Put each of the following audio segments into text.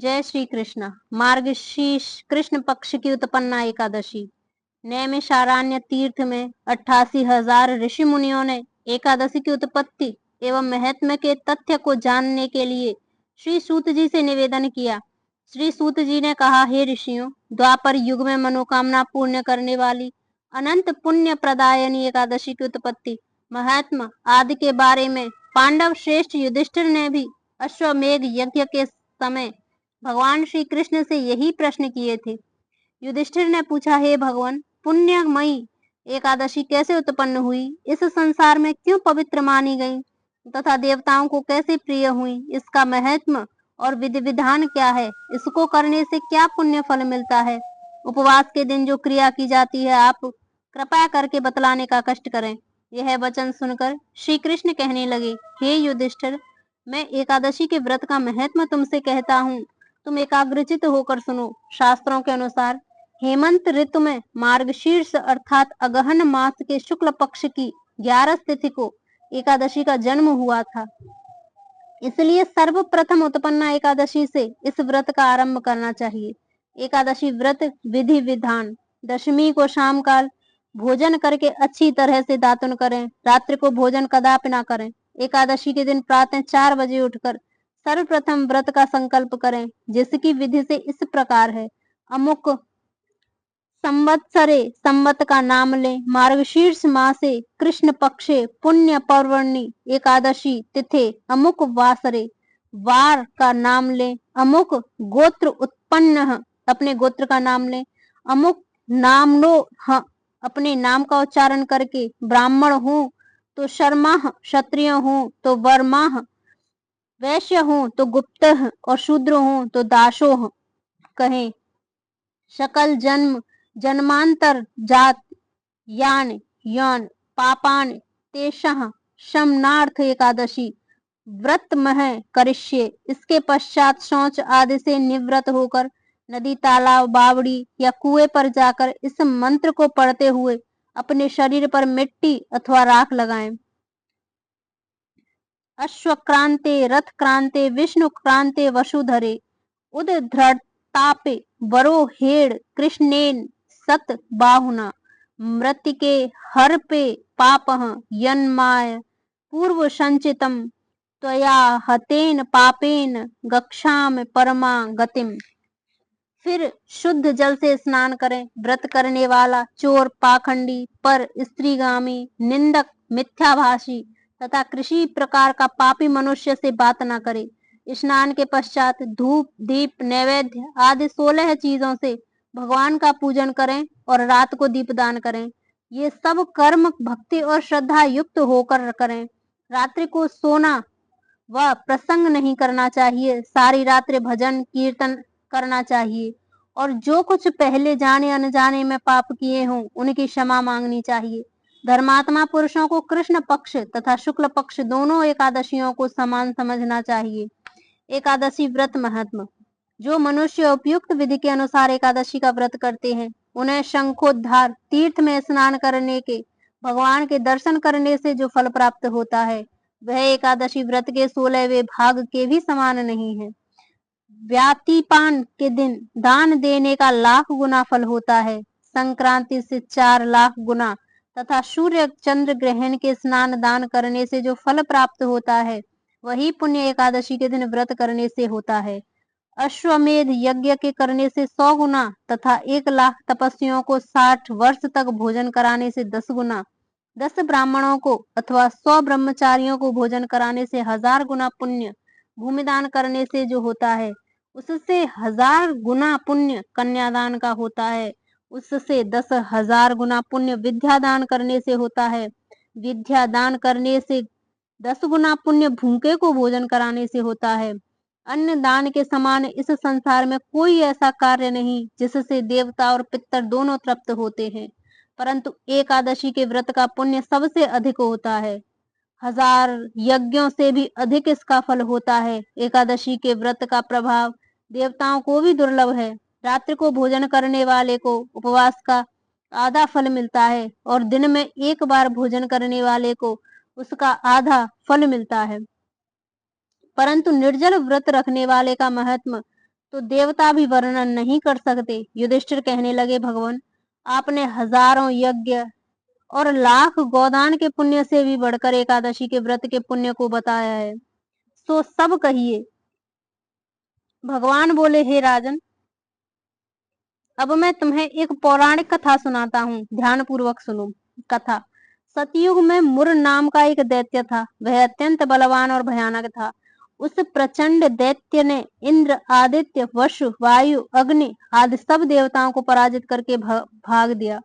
जय श्री कृष्ण। मार्गशीर्ष कृष्ण पक्ष की उत्पन्ना एकादशी। नैमिषारण्य तीर्थ में 88,000 ऋषि मुनियों ने एकादशी की उत्पत्ति एवं महत्व के तथ्य को जानने के लिए श्री सूत जी से निवेदन किया। श्री सूत जी ने कहा, हे ऋषियों, द्वापर युग में मनोकामना पूर्ण करने वाली अनंत पुण्य प्रदायनी एकादशी की उत्पत्ति, महात्मा आदि के बारे में पांडव श्रेष्ठ युधिष्ठिर ने भी अश्वमेध यज्ञ के समय भगवान श्री कृष्ण से यही प्रश्न किए थे। युधिष्ठिर ने पूछा, हे भगवान, पुण्यमयी एकादशी कैसे उत्पन्न हुई, इस संसार में क्यों पवित्र मानी गई तथा देवताओं को कैसे प्रिय हुई, इसका महत्व और विधि विधान क्या है, इसको करने से क्या पुण्य फल मिलता है, उपवास के दिन जो क्रिया की जाती है आप कृपया करके बतलाने का कष्ट करें। यह वचन सुनकर श्री कृष्ण कहने लगे, हे युधिष्ठिर, मैं एकादशी के व्रत का महत्व तुमसे कहता हूँ, तुम एकाग्रचित होकर सुनो। शास्त्रों के अनुसार हेमंत ऋतु में मार्गशीर्ष अर्थात अगहन मास के शुक्ल पक्ष की 11 तिथि को एकादशी का जन्म हुआ था। इसलिए सर्वप्रथम उत्पन्ना एकादशी से इस व्रत का आरंभ करना चाहिए। एकादशी व्रत विधि विधान: दशमी को शाम काल भोजन करके अच्छी तरह से दातुन करें। रात्रि को भोजन कदापि ना करें। एकादशी के दिन प्रातः 4 बजे उठकर सर्वप्रथम व्रत का संकल्प करें, जिसकी विधि से इस प्रकार है। अमुक संवत्सरे संवत का नाम लें। मार्गशीर्ष मासे कृष्ण पक्षे पुण्य पर्वणि एकादशी तिथे अमुक वासरे वार का नाम लें। अमुक गोत्र उत्पन्न अपने गोत्र का नाम लें। अमुक नामनो अपने नाम का उच्चारण करके ब्राह्मण हो तो शर्मा, क्षत्रिय हो तो वर्मा, वैश्य हो तो गुप्त और शूद्र हो तो दासो कहें। सकल जन्म जन्मांतर जात यान यौन पापान तेषः शमनार्थ एकादशी व्रत मह करिष्ये। इसके पश्चात शौच आदि से निवृत्त होकर नदी, तालाब, बावड़ी या कुएं पर जाकर इस मंत्र को पढ़ते हुए अपने शरीर पर मिट्टी अथवा राख लगाएं। अश्वक्रांते रथक्रांते विष्णुक्रांते वसुधरे उद्धृतापे वरो हेड कृष्णेन सत बाहुना मृतिके हर्पे पापः यन्माय पूर्व संचितम त्वया हतेन पापेन गच्छामि परमा गतिम। फिर शुद्ध जल से स्नान करें। व्रत करने वाला चोर, पाखंडी, पर स्त्रीगामी, निंदक, मिथ्याभाषी तथा किसी प्रकार का पापी मनुष्य से बात न करे। स्नान के पश्चात धूप, दीप, नैवेद्य आदि 16 चीजों से भगवान का पूजन करें और रात को दीपदान करें। ये सब कर्म भक्ति और श्रद्धा युक्त होकर करें। रात्रि को सोना व प्रसंग नहीं करना चाहिए। सारी रात्रि भजन कीर्तन करना चाहिए और जो कुछ पहले जाने अनजाने में पाप किए हों उनकी क्षमा मांगनी चाहिए। धर्मात्मा पुरुषों को कृष्ण पक्ष तथा शुक्ल पक्ष दोनों एकादशियों को समान समझना चाहिए। एकादशी व्रत महत्व: जो मनुष्य उपयुक्त विधि के अनुसार एकादशी का व्रत करते हैं उन्हें शंखोद्धार तीर्थ में स्नान करने के, भगवान के दर्शन करने से जो फल प्राप्त होता है वह एकादशी व्रत के 16वें भाग के भी समान नहीं है। व्यातिपान के दिन दान देने का 1,00,000 गुना फल होता है। संक्रांति से 4,00,000 गुना तथा सूर्य चंद्र ग्रहण के स्नान दान करने से जो फल प्राप्त होता है वही पुण्य एकादशी के दिन व्रत करने से होता है। अश्वमेध यज्ञ के करने से 100 गुना तथा 1,00,000 तपस्वियों को 60 वर्ष तक भोजन कराने से 10 गुना, 10 ब्राह्मणों को अथवा 100 ब्रह्मचारियों को भोजन कराने से 1000 गुना पुण्य, भूमिदान करने से जो होता है उससे 1000 गुना पुण्य कन्यादान का होता है। उससे 10,000 गुना पुण्य विद्यादान करने से होता है। विद्यादान करने से 10 गुना पुण्य भूखे को भोजन कराने से होता है। अन्न दान के समान इस संसार में कोई ऐसा कार्य नहीं जिससे देवता और पितर दोनों तृप्त होते हैं, परंतु एकादशी के व्रत का पुण्य सबसे अधिक होता है। 1000 यज्ञों से भी अधिक इसका फल होता है। एकादशी के व्रत का प्रभाव देवताओं को भी दुर्लभ है। रात्रि को भोजन करने वाले को उपवास का आधा फल मिलता है और दिन में एक बार भोजन करने वाले को उसका आधा फल मिलता है। परंतु निर्जल व्रत रखने वाले का महत्व तो देवता भी वर्णन नहीं कर सकते। युधिष्ठिर कहने लगे, भगवान आपने हजारों यज्ञ और लाख गोदान के पुण्य से भी बढ़कर एकादशी के व्रत के पुण्य को बताया है, सो सब कहिए। भगवान बोले, हे राजन, अब मैं तुम्हें एक पौराणिक कथा सुनाता हूँ, ध्यान पूर्वक सुनो। कथा। सतयुग में मुर नाम का एक दैत्य था। वह अत्यंत बलवान और भयानक था। उस प्रचंड दैत्य ने इंद्र, आदित्य, वसु, वायु, अग्नि आदि सब देवताओं को पराजित करके भाग दिया।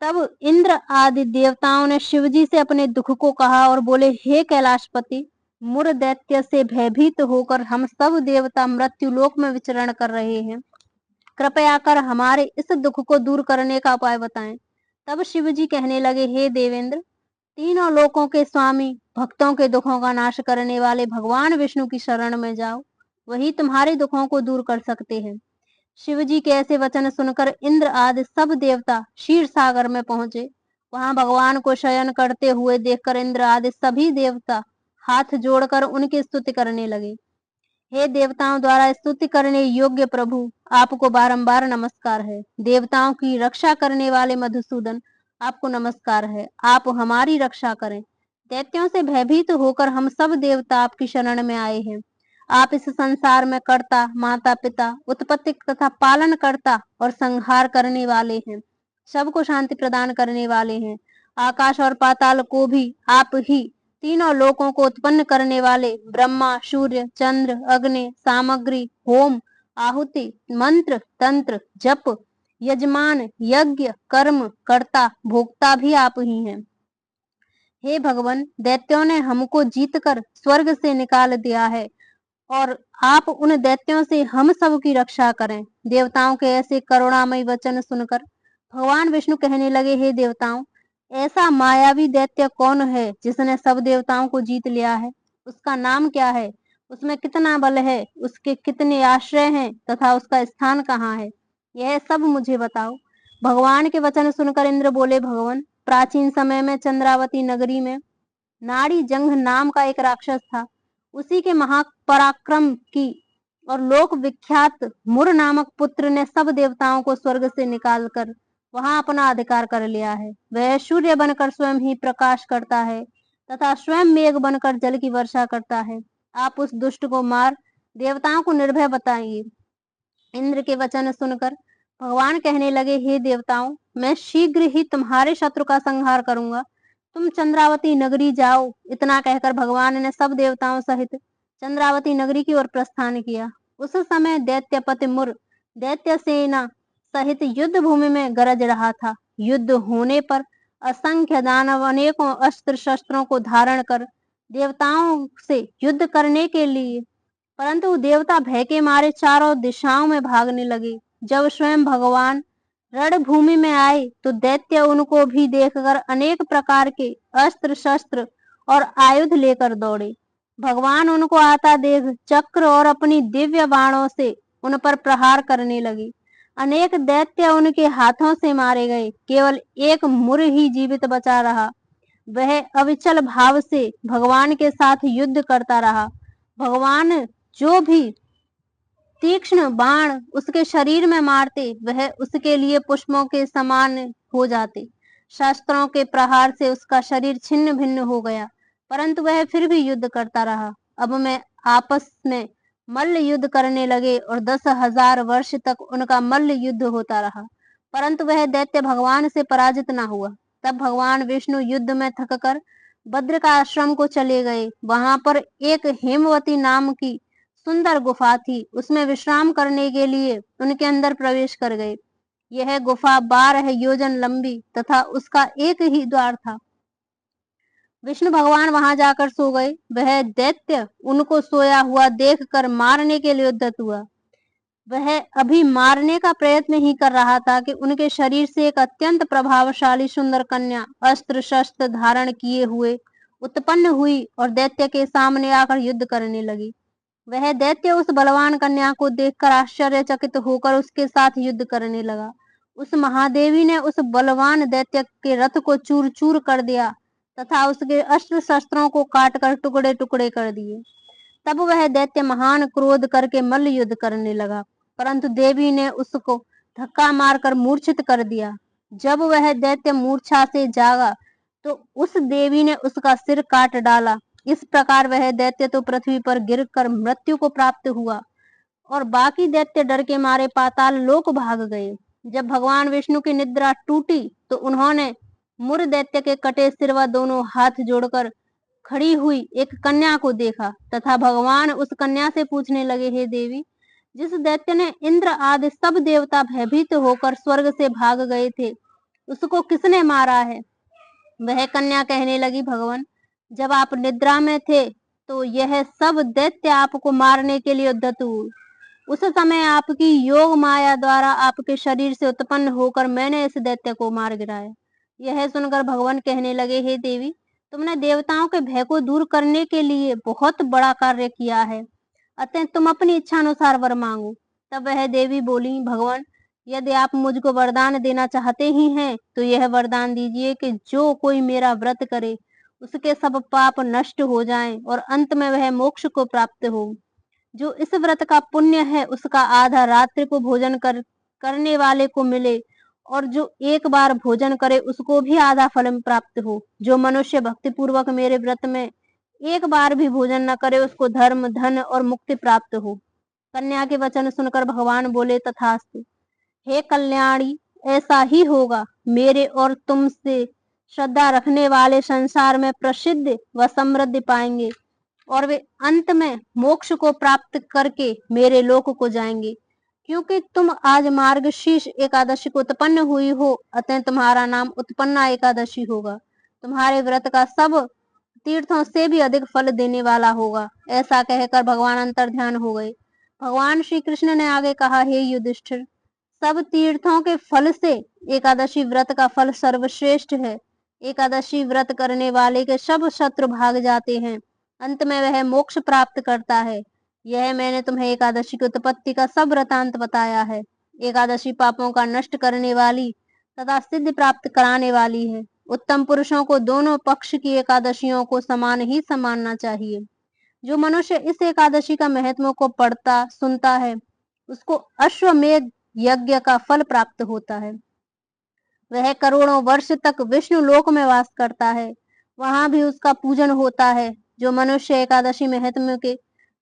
तब इंद्र आदि देवताओं ने शिवजी से अपने दुख को कहा और बोले, हे कैलाशपति, मुर दैत्य से भयभीत होकर हम सब देवता मृत्यु लोक में विचरण कर रहे हैं। कृपया कर हमारे इस दुख को दूर करने का उपाय बताएं। तब शिवजी कहने लगे, हे देवेंद्र, तीनों लोकों के स्वामी, भक्तों के दुखों का नाश करने वाले भगवान विष्णु की शरण में जाओ, वही तुम्हारे दुखों को दूर कर सकते हैं। शिवजी के ऐसे वचन सुनकर इंद्र आदि सब देवता क्षीर सागर में पहुंचे। वहां भगवान को शयन करते हुए देखकर इंद्र आदि सभी देवता हाथ जोड़कर उनकी स्तुति करने लगे। हे देवताओं द्वारा स्तुति करने योग्य प्रभु, आपको बारंबार नमस्कार है। देवताओं की रक्षा करने वाले मधुसूदन, आपको नमस्कार है। आप हमारी रक्षा करें। दैत्यों से भयभीत होकर हम सब देवता आपकी शरण में आए हैं। आप इस संसार में कर्ता, माता पिता, उत्पत्ति तथा पालन करता और संहार करने वाले हैं। सबको शांति प्रदान करने वाले हैं। आकाश और पाताल को भी आप ही, तीनों लोकों को उत्पन्न करने वाले ब्रह्मा, सूर्य, चंद्र, अग्नि, सामग्री, होम, आहुति, मंत्र, तंत्र, जप, यजमान, यज्ञ, कर्म, कर्ता, भोक्ता भी आप ही हैं। हे भगवान, दैत्यों ने हमको जीतकर स्वर्ग से निकाल दिया है और आप उन दैत्यों से हम सब की रक्षा करें। देवताओं के ऐसे करुणामय वचन सुनकर भगवान विष्णु कहने लगे, हे देवताओं, ऐसा मायावी दैत्य कौन है जिसने सब देवताओं को जीत लिया है? उसका नाम क्या है? उसमें कितना बल है? उसके कितने आश्रय हैं तथा उसका स्थान कहाँ है? यह सब मुझे बताओ। भगवान के वचन सुनकर इंद्र बोले, भगवान, प्राचीन समय में चंद्रावती नगरी में नाड़ी जंघ नाम का एक राक्षस था। उसी के महापराक्रम की और लोक विख्यात मुर नामक पुत्र ने सब देवताओं को स्वर्ग से निकालकर वहां अपना अधिकार कर लिया है। वह सूर्य बनकर स्वयं ही प्रकाश करता है तथा स्वयं मेघ बनकर जल की वर्षा करता है। आप उस दुष्ट को मार देवताओं को निर्भय बताइए। इंद्र के वचन सुनकर भगवान कहने लगे, हे देवताओं, मैं शीघ्र ही तुम्हारे शत्रु का संहार करूंगा। तुम चंद्रावती नगरी जाओ। इतना कहकर भगवान ने सब देवताओं सहित चंद्रावती नगरी की ओर प्रस्थान किया। उस समय दैत्यपति मुर दैत्य सेना सहित युद्ध भूमि में गरज रहा था। युद्ध होने पर असंख्य दानव अनेकों अस्त्र शस्त्रों को धारण कर देवताओं से युद्ध करने के लिए, परंतु देवता भय के मारे चारों दिशाओं में भागने लगे। जब स्वयं भगवान रणभूमि में आए तो दैत्य उनको भी देखकर अनेक प्रकार के अस्त्र शस्त्र और आयुध लेकर दौड़े। भगवान उनको आता देख चक्र और अपनी दिव्य बाणों से उन पर प्रहार करने लगे। अनेक दैत्य उनके हाथों से मारे गए। केवल एक मुर ही जीवित बचा रहा। वह अविचल भाव से भगवान के साथ युद्ध करता रहा। भगवान जो भी तीक्ष्ण बाण उसके शरीर में मारते, वह उसके लिए पुष्पों के समान हो जाते। शस्त्रों के प्रहार से उसका शरीर छिन्न भिन्न हो गया, परंतु वह फिर भी युद्ध करता रहा। अब मैं आपस में मल्ल युद्ध करने लगे और 10,000 वर्ष तक उनका मल्ल युद्ध होता रहा, परंतु वह दैत्य भगवान से पराजित न हुआ। तब भगवान विष्णु युद्ध में थककर भद्र का आश्रम को चले गए। वहां पर एक हेमवती नाम की सुंदर गुफा थी। उसमें विश्राम करने के लिए उनके अंदर प्रवेश कर गए। यह गुफा 12 योजन लंबी तथा उसका एक ही द्वार था। विष्णु भगवान वहां जाकर सो गए। वह दैत्य उनको सोया हुआ देखकर मारने के लिए उद्यत हुआ। वह अभी मारने का प्रयत्न ही कर रहा था कि उनके शरीर से एक अत्यंत प्रभावशाली सुंदर कन्या अस्त्र शस्त्र धारण किए हुए उत्पन्न हुई और दैत्य के सामने आकर युद्ध करने लगी। वह दैत्य उस बलवान कन्या को देखकर आश्चर्यचकित होकर उसके साथ युद्ध करने लगा। उस महादेवी ने उस बलवान दैत्य के रथ को चूर चूर कर दिया तथा उसके अस्त्र शस्त्रों को काटकर टुकड़े टुकड़े कर दिए। तब वह दैत्य महान क्रोध करके मल्ल युद्ध करने लगा, परंतु देवी ने उसको धक्का मारकर मूर्छित कर दिया। जब वह दैत्य मूर्छा से जागा तो उस देवी ने उसका सिर काट डाला। इस प्रकार वह दैत्य तो पृथ्वी पर गिरकर मृत्यु को प्राप्त हुआ और बाकी दैत्य डर के मारे पाताल लोक भाग गए। जब भगवान विष्णु की निद्रा टूटी तो उन्होंने मुर दैत्य के कटे सिर व दोनों हाथ जोड़कर खड़ी हुई एक कन्या को देखा तथा भगवान उस कन्या से पूछने लगे, हे देवी, जिस दैत्य ने इंद्र आदि सब देवता भयभीत होकर स्वर्ग से भाग गए थे, उसको किसने मारा है? वह कन्या कहने लगी, भगवान, जब आप निद्रा में थे तो यह सब दैत्य आपको मारने के लिए उद्यत हुए। उस समय आपकी योग माया द्वारा आपके शरीर से उत्पन्न होकर मैंने इस दैत्य को मार गिराया। यह सुनकर भगवान कहने लगे, हे देवी, तुमने देवताओं के भय को दूर करने के लिए बहुत बड़ा कार्य किया है, अतः तुम अपनी इच्छा अनुसार वर मांगो। तब वह देवी बोली, भगवान, यदि आप मुझको वरदान देना चाहते ही हैं तो यह वरदान दीजिए कि जो कोई मेरा व्रत करे उसके सब पाप नष्ट हो जाएं और अंत में वह मोक्ष को प्राप्त हो। जो इस व्रत का पुण्य है उसका आधा रात्रि को भोजन करने वाले को मिले और जो एक बार भोजन करे उसको भी आधा फल प्राप्त हो। जो मनुष्य भक्ति पूर्वक मेरे व्रत में एक बार भी भोजन न करे उसको धर्म, धन और मुक्ति प्राप्त हो। कन्या के वचन सुनकर भगवान बोले, तथास्तु। हे कल्याणी, ऐसा ही होगा। मेरे और तुमसे श्रद्धा रखने वाले संसार में प्रसिद्ध व समृद्धि पाएंगे और वे अंत में मोक्ष को प्राप्त करके मेरे लोक को जाएंगे। क्योंकि तुम आज मार्गशीर्ष एकादशी को उत्पन्न हुई हो, अतः तुम्हारा नाम उत्पन्ना एकादशी होगा। तुम्हारे व्रत का सब तीर्थों से भी अधिक फल देने वाला होगा। ऐसा कहकर भगवान अंतर ध्यान हो गए। भगवान श्री कृष्ण ने आगे कहा, हे युधिष्ठिर, सब तीर्थों के फल से एकादशी व्रत का फल सर्वश्रेष्ठ है। एकादशी व्रत करने वाले के सब शत्रु भाग जाते हैं, अंत में वह मोक्ष प्राप्त करता है। यह मैंने तुम्हें एकादशी की उत्पत्ति का सब वृतांत बताया है। एकादशी पापों का नष्ट करने वाली तथा सिद्धि प्राप्त कराने वाली है। उत्तम पुरुषों को दोनों पक्ष की एकादशियों को समान ही मानना चाहिए। जो मनुष्य इस एकादशी का महत्व को पढ़ता सुनता है उसको अश्वमेध यज्ञ का फल प्राप्त होता है। वह करोड़ों वर्ष तक विष्णु लोक में वास करता है, वहां भी उसका पूजन होता है। जो मनुष्य एकादशी महत्व के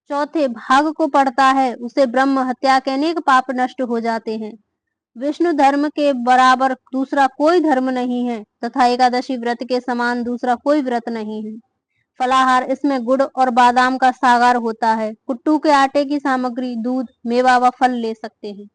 चौथे भाग को पढ़ता है उसे ब्रह्म हत्या के अनेक पाप नष्ट हो जाते हैं। विष्णु धर्म के बराबर दूसरा कोई धर्म नहीं है तथा एकादशी व्रत के समान दूसरा कोई व्रत नहीं है। फलाहार इसमें गुड़ और बादाम का सागार होता है। कुट्टू के आटे की सामग्री, दूध, मेवा व फल ले सकते हैं।